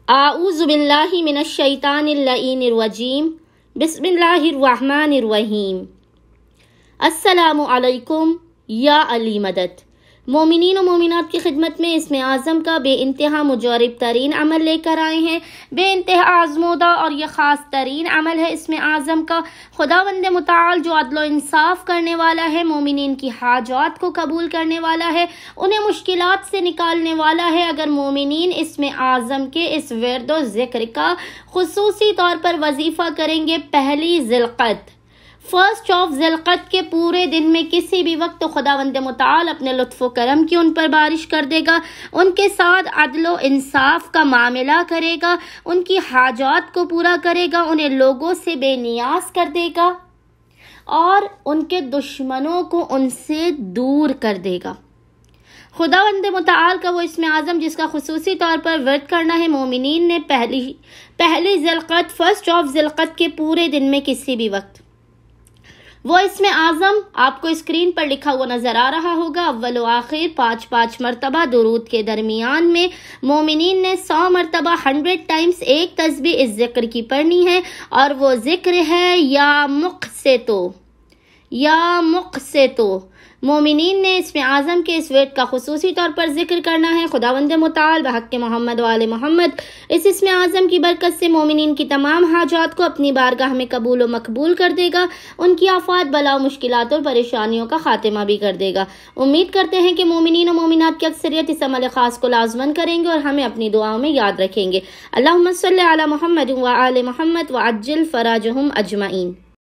आऊज़ु बिल्लाहि मिनश शैतानिर लईनिर रजीम। बिस्मिल्लाहिर रहमानिर रहीम। अस्सलामु अलैकुम या अली मदद। मोमिनीन और मोमिनात की खिदमत में इसमें आज़म का बेइंतहा मुजरब तरीन अमल लेकर आए हैं। बेइंतहा आज़मूदा और यह ख़ास तरीन अमल है इसमें आज़म का। खुदावंद मुताल जो अदल इंसाफ करने वाला है, मोमिनीन की हाजात को कबूल करने वाला है, उन्हें मुश्किलात से निकालने वाला है। अगर मोमिनीन इसमें आज़म के इस विर्द व ज़िक्र का खुसूसी तौर पर वजीफ़ा करेंगे पहली ज़िलक़द, फर्स्ट ऑफ ज़िलक़द के पूरे दिन में किसी भी वक्त, तो खुदावंद मुताल अपने लुत्फ़ करम की उन पर बारिश कर देगा, उनके साथ अदल इंसाफ का मामला करेगा, उनकी हाजात को पूरा करेगा, उन्हें लोगों से बेनियाज कर देगा और उनके दुश्मनों को उनसे दूर कर देगा। खुदावंद मुताल का वो इसमें आज़म जिसका खुसूसी तौर पर वर्द करना है मोमिनीन ने पहली ज़िलक़द, फर्स्ट ऑफ ज़िलक़द के पूरे दिन में किसी भी वक्त, वो इसमें आज़म आपको स्क्रीन पर लिखा हुआ नज़र आ रहा होगा। अव्वल व आखिर 5-5 मरतबा दुरूद के दरमियान में मोमिनीन ने 100 मरतबा 100 टाइम्स एक तस्बीह इस ज़िक्र की पढ़नी है, और वो ज़िक्र है या मुक़सितो। मोमिनीन ने इसमें आज़म के इस वेट का खुसूसी तौर पर जिक्र करना है। खुदावंद मुताल बहक़ मोहम्मद व आले मोहम्मद इसमें आज़म की बरकत से मोमिनीन की तमाम हाजात को अपनी बारगाह में कबूल व मकबूल कर देगा, उनकी आफात, बला, मुश्किलात और परेशानियों का खात्मा भी कर देगा। उम्मीद करते हैं कि मोमिनीन और मोमिनात की अक्सरियत इस अमल ख़ास को लाज़मन करेंगे और हमें अपनी दुआओं में याद रखेंगे। अल्लाहुम्मा सल्लि अला मुहम्मद व आले मोहम्मद व अज्जिल फ़राजहुम अजमईन।